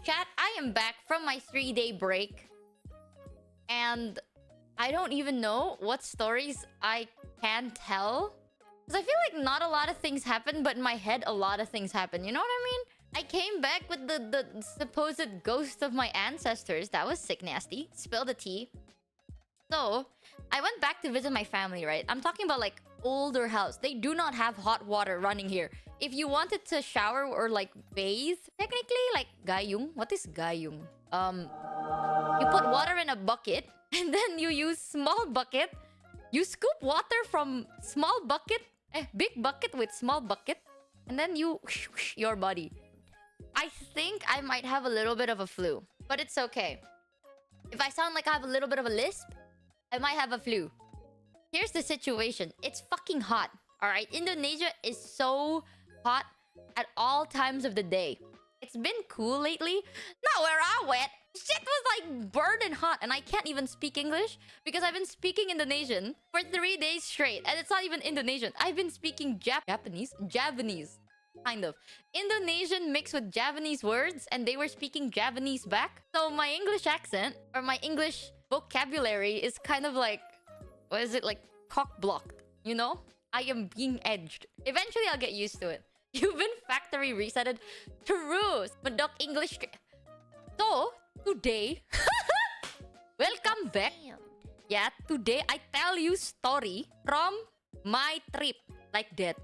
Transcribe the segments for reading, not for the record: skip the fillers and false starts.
Chat, I am back from my 3-day break. And I don't even know what stories I can tell. Because I feel like not a lot of things happen, but in my head, a lot of things happen. You know what I mean? I came back with the supposed ghost of my ancestors. That was sick nasty. Spill the tea. So, I went back to visit my family, right? I'm talking about like older house. They do not have hot water running here. If you wanted to shower or like bathe, technically like gayung. What is gayung? You put water in a bucket and then you use small bucket. You scoop water from small bucket, big bucket with small bucket, and then you your body. I think I might have a little bit of a flu, but it's okay. If I sound like I have a little bit of a lisp, I might have a flu. Here's the situation. It's fucking hot. Alright? Indonesia is so hot at all times of the day. It's been cool lately. Not where I went. Shit was like burning hot. And I can't even speak English because I've been speaking Indonesian for 3 days straight. And it's not even Indonesian. I've been speaking Japanese. Kind of. Indonesian mixed with Javanese words. And they were speaking Javanese back. So my English accent or my English vocabulary is kind of like, what is it, like cock-blocked, you know? I am being edged. Eventually, I'll get used to it. You've been factory resetted. True. Medok English. So, today... welcome back. Yeah, today I tell you story from my trip. Like that.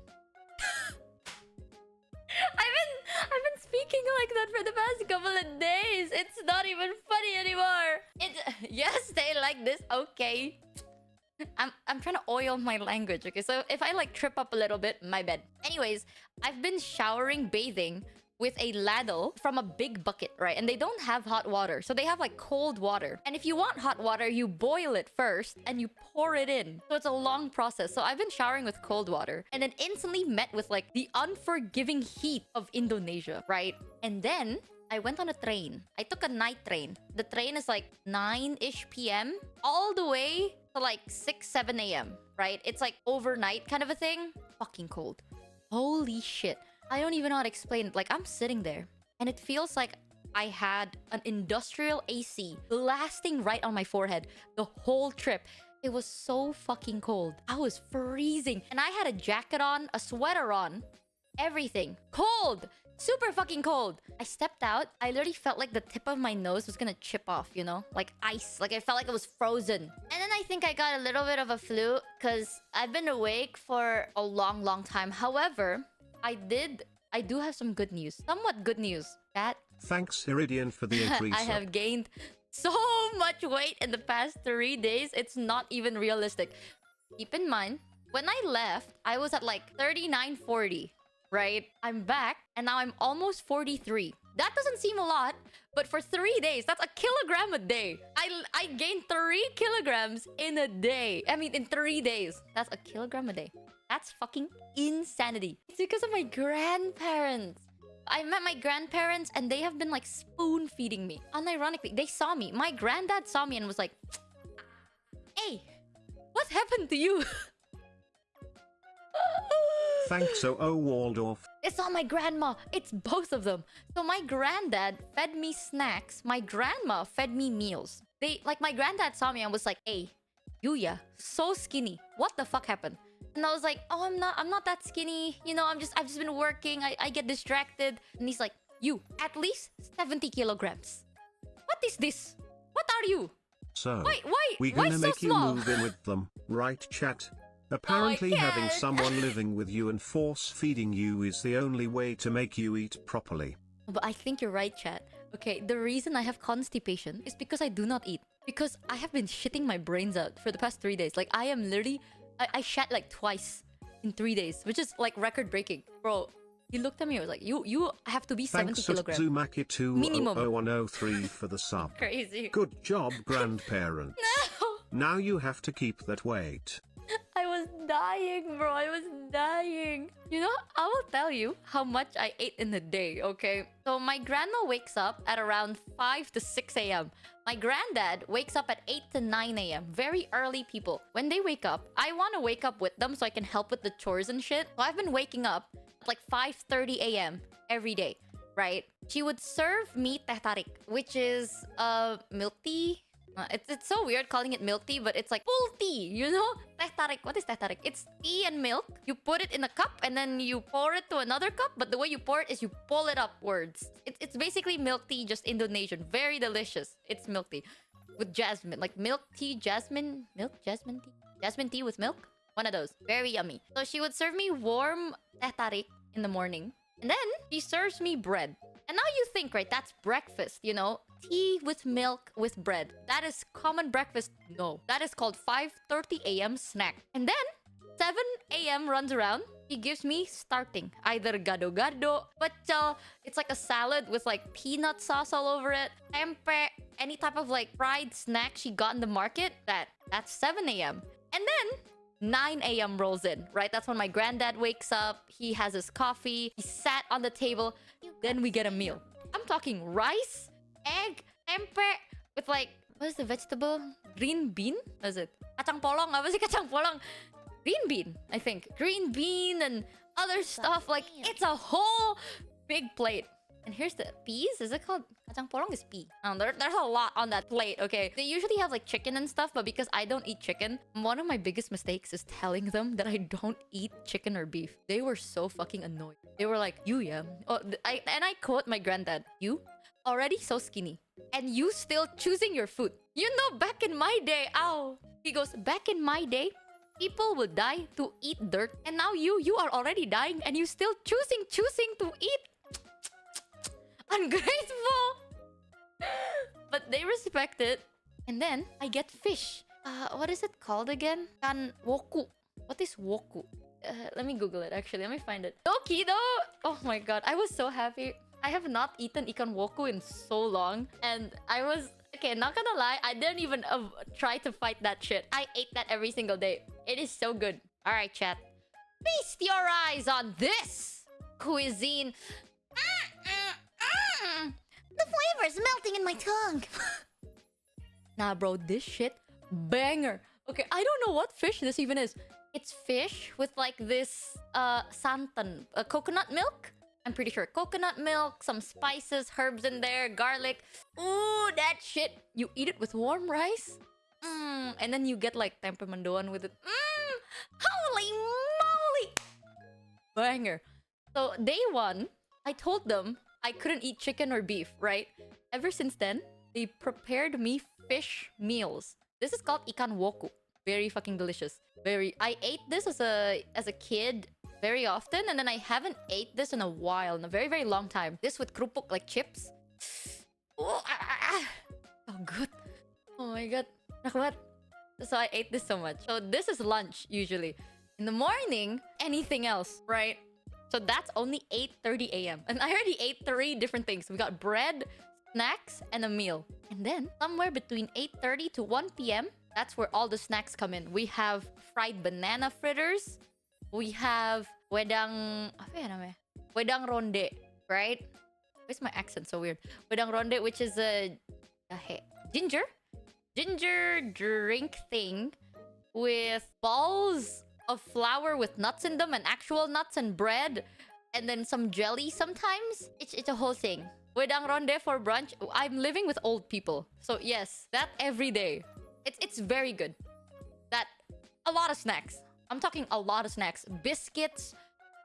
I've been speaking like that for the past couple of days. It's not even funny anymore. Yes, stay like this. Okay. I'm trying to oil my language. Okay, so if I like trip up a little bit, my bad. Anyways, I've been bathing with a ladle from a big bucket, right? And they don't have hot water. So they have like cold water. And if you want hot water, you boil it first and you pour it in. So it's a long process. So I've been showering with cold water and then instantly met with like the unforgiving heat of Indonesia, right? And then I went on a train. I took a night train. The train is like 9-ish p.m. all the way to like 6, 7 a.m., right? It's like overnight kind of a thing. Fucking cold. Holy shit. I don't even know how to explain it. Like, I'm sitting there and it feels like I had an industrial AC blasting right on my forehead the whole trip. It was so fucking cold. I was freezing. And I had a jacket on, a sweater on, everything. Cold! Super fucking cold. I stepped out. I literally felt like the tip of my nose was gonna chip off, you know? Like ice. Like I felt like it was frozen. And then I think I got a little bit of a flu because I've been awake for a long, long time. However, I do have some good news. Somewhat good news. That thanks, Iridian, for the increase. I have gained so much weight in the past 3 days. It's not even realistic. Keep in mind, when I left, I was at like 39, 40. Right? I'm back and now I'm almost 43. That doesn't seem a lot, but for 3 days, that's a kilogram a day. I gained 3 kilograms in a day. I mean, in 3 days. That's a kilogram a day. That's fucking insanity. It's because of my grandparents. I met my grandparents and they have been like spoon feeding me. Unironically, they saw me. My granddad saw me and was like, hey, what happened to you? Thanks, O.O. Waldorf. It's not my grandma. It's both of them. So my granddad fed me snacks. My grandma fed me meals. My granddad saw me and was like, hey, Yuya, so skinny. What the fuck happened? And I was like, oh, I'm not that skinny. You know, I've just been working. I get distracted. And he's like, you, at least 70 kilograms. What is this? What are you? So, why we're gonna so make small? you move in with them, right, chat? Apparently having someone living with you and force-feeding you is the only way to make you eat properly. But I think you're right, chat. Okay, the reason I have constipation is because I do not eat. Because I have been shitting my brains out for the past 3 days. Like, I am literally... I shat like twice in 3 days, which is like record-breaking. Bro, he looked at me and was like, you have to be 70 kilograms. Thanks, Zumaki2 Minimum. 00103 for the sub. Crazy. Good job, grandparents. No! Now you have to keep that weight. I was dying, bro. I was dying. You know, I will tell you how much I ate in a day, okay? So my grandma wakes up at around 5 to 6 a.m. My granddad wakes up at 8 to 9 a.m. Very early people. When they wake up, I want to wake up with them so I can help with the chores and shit. So I've been waking up at like 5:30 a.m. every day, right? She would serve me teh tarik, which is milk tea. It's so weird calling it milk tea, but it's like full tea, you know? Teh tarik. What is teh tarik? It's tea and milk. You put it in a cup and then you pour it to another cup. But the way you pour it is you pull it upwards. It's basically milk tea, just Indonesian. Very delicious. It's milk tea with jasmine. Like milk tea, jasmine, milk, jasmine tea. Jasmine tea with milk. One of those. Very yummy. So she would serve me warm teh tarik in the morning. And then she serves me bread. And now you think, right, that's breakfast, you know? Tea with milk with bread. That is common breakfast. No. That is called 5:30 a.m. snack. And then 7 a.m. runs around. She gives me starting. Either gado-gado, pecel. It's like a salad with like peanut sauce all over it. Tempe. Any type of like fried snack she got in the market. That's 7 a.m. And then 9 a.m. rolls in, right? That's when my granddad wakes up. He has his coffee. He sat on the table. Then we get a meal. I'm talking rice, egg, tempe, with like, what is the vegetable? Green bean? What is it? Kacang polong. Apa sih kacang polong? Green bean, I think. Green bean and other stuff. Like, it's a whole big plate. And here's the peas. Is it called? Kacang polong is pea. There's a lot on that plate, okay? They usually have like chicken and stuff, but because I don't eat chicken, one of my biggest mistakes is telling them that I don't eat chicken or beef. They were so fucking annoyed. They were like, you, yeah. Oh, I quote my granddad, you? Already so skinny. And you still choosing your food. You know, back in my day, ow. He goes, back in my day, people would die to eat dirt. And now you are already dying and you still choosing to eat. Ungrateful. But they respect it. And then I get fish. What is it called again? Kan woku. What is woku? Let me Google it actually. Let me find it. Toki though. Oh my god. I was so happy. I have not eaten ikan woku in so long. And I was... Okay, not gonna lie. I didn't even try to fight that shit. I ate that every single day. It is so good. Alright, chat. Feast your eyes on this cuisine. The flavor is melting in my tongue. Nah, bro, this shit banger. Okay, I don't know what fish this even is. It's fish with like this santan, coconut milk. I'm pretty sure coconut milk, some spices, herbs in there, garlic. Ooh, that shit. You eat it with warm rice. And then you get like tempe mendoan with it. Holy moly. Banger. So day one, I told them I couldn't eat chicken or beef, right? Ever since then, they prepared me fish meals. This is called ikan woku. Very fucking delicious. I ate this as a kid very often, and then I haven't ate this in a while, in a very, very long time. This with krupuk, like chips. Oh, so good. Oh my god. What? So I ate this so much. So this is lunch, usually. In the morning, anything else, right? So that's only 8:30 a.m. And I already ate 3 different things. We got bread, snacks, and a meal. And then, somewhere between 8:30 to 1 p.m., that's where all the snacks come in. We have fried banana fritters. We have wedang... Apa ya namanya? Wedang ronde, right? Why's my accent so weird? Wedang ronde, which is a ginger drink thing with balls of flour with nuts in them and actual nuts and bread and then some jelly sometimes. It's a whole thing. Wedang ronde for brunch. I'm living with old people. So yes, that every day. It's very good. That a lot of snacks. I'm talking a lot of snacks. Biscuits,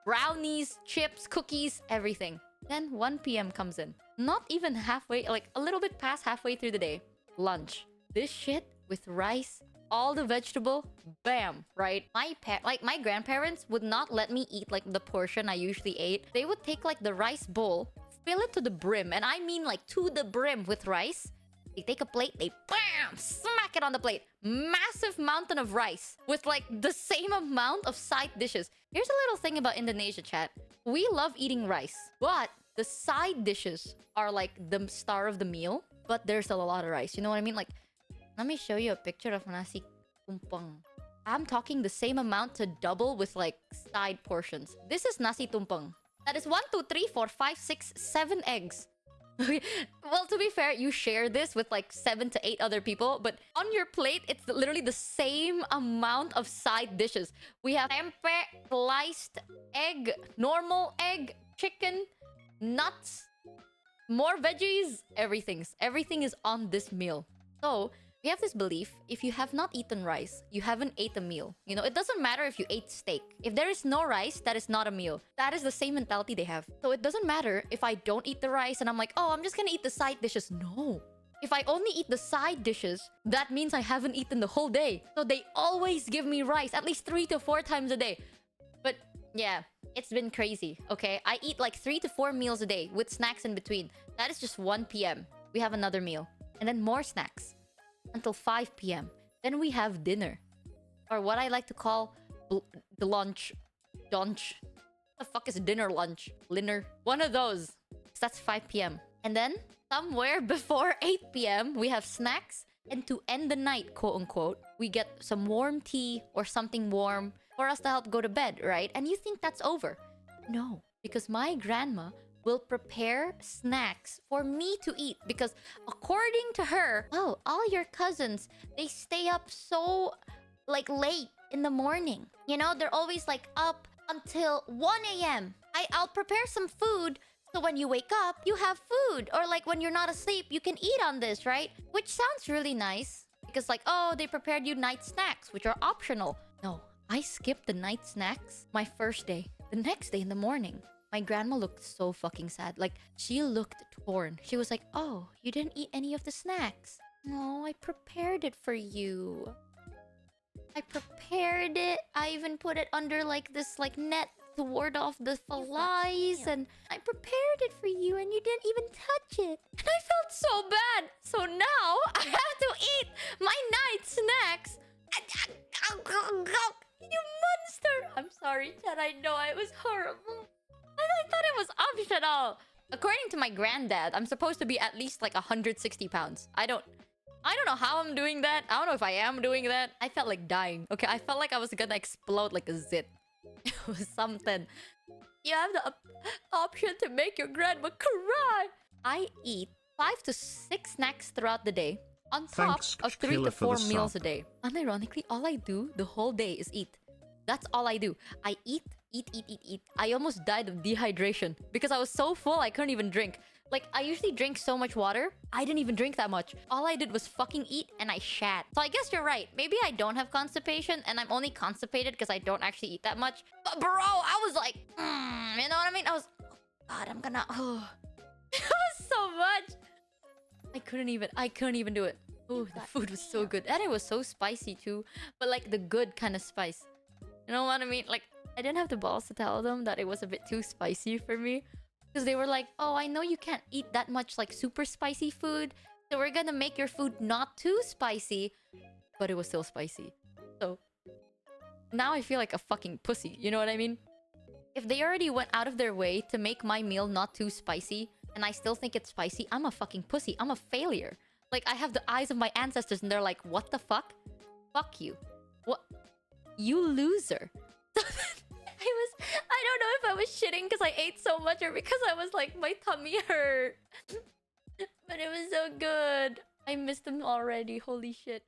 brownies, chips, cookies, everything. Then 1 p.m. comes in. Not even halfway, like a little bit past halfway through the day. Lunch. This shit with rice, all the vegetable, bam, right? My grandparents would not let me eat like the portion I usually ate. They would take like the rice bowl, fill it to the brim, and I mean like to the brim with rice. They take a plate, they bam, smack it on the plate. Massive mountain of rice with like the same amount of side dishes. Here's a little thing about Indonesia, chat. We love eating rice, but the side dishes are like the star of the meal, but there's a lot of rice. You know what I mean? Like, let me show you a picture of nasi tumpeng. I'm talking the same amount to double with like side portions. This is nasi tumpeng. That is 1, 2, 3, 4, 5, 6, 7 eggs. Well, to be fair, you share this with like 7 to 8 other people, but on your plate, it's literally the same amount of side dishes. We have tempe, sliced egg, normal egg, chicken, nuts, more veggies, everything is on this meal. So we have this belief, if you have not eaten rice, you haven't ate a meal. You know, it doesn't matter if you ate steak. If there is no rice, that is not a meal. That is the same mentality they have. So it doesn't matter if I don't eat the rice and I'm like, oh, I'm just gonna eat the side dishes. No. If I only eat the side dishes, that means I haven't eaten the whole day. So they always give me rice at least 3 to 4 times a day. But yeah, it's been crazy, okay? I eat like 3 to 4 meals a day with snacks in between. That is just 1 p.m. We have another meal. And then more snacks until 5 p.m. Then we have dinner. Or what I like to call the lunch. Lunch. What the fuck is dinner lunch? Dinner. One of those. So that's 5 p.m. And then somewhere before 8 p.m. we have snacks. And to end the night, quote unquote, we get some warm tea or something warm for us to help go to bed, right? And you think that's over. No, because my grandma will prepare snacks for me to eat. Because according to her, oh, all your cousins, they stay up so like late in the morning. You know, they're always like up until 1 a.m. I'll prepare some food so when you wake up, you have food. Or like when you're not asleep, you can eat on this, right? Which sounds really nice. Because like, oh, they prepared you night snacks, which are optional. No, I skipped the night snacks my first day. The next day in the morning, my grandma looked so fucking sad. Like, she looked torn. She was like, oh, you didn't eat any of the snacks. No, I prepared it for you. I prepared it. I even put it under like this like net to ward off the flies. And I prepared it for you and you didn't even touch it. And I felt so bad. So now I have to eat my night snacks. You monster! I'm sorry, Chad. I know it was horrible. I thought it was optional. According to my granddad, I'm supposed to be at least like 160 pounds. I don't know how I'm doing that. I don't know if I am doing that. I felt like dying. Okay, I felt like I was gonna explode like a zit. It was something. You have the option to make your grandma cry. I eat 5 to 6 snacks throughout the day. On top of 3 to 4 meals a day. Unironically, all I do the whole day is eat. That's all I do. I eat. I almost died of dehydration because I was so full I couldn't even drink. Like, I usually drink so much water. I didn't even drink that much. All I did was fucking eat and I shat. So I guess you're right. Maybe I don't have constipation and I'm only constipated because I don't actually eat that much. But bro, I was like, you know what I mean? I was, oh God, I'm gonna, oh. It was so much. I couldn't even do it. Oh, the food was so good. And it was so spicy too. But like the good kind of spice. You know what I mean? Like, I didn't have the balls to tell them that it was a bit too spicy for me. Because they were like, oh, I know you can't eat that much like super spicy food. So we're gonna make your food not too spicy. But it was still spicy. So now I feel like a fucking pussy. You know what I mean? If they already went out of their way to make my meal not too spicy and I still think it's spicy, I'm a fucking pussy. I'm a failure. Like, I have the eyes of my ancestors and they're like, what the fuck? Fuck you. What? You loser. I don't know if I was shitting because I ate so much or because I was like, my tummy hurt. But it was so good. I missed them already. Holy shit.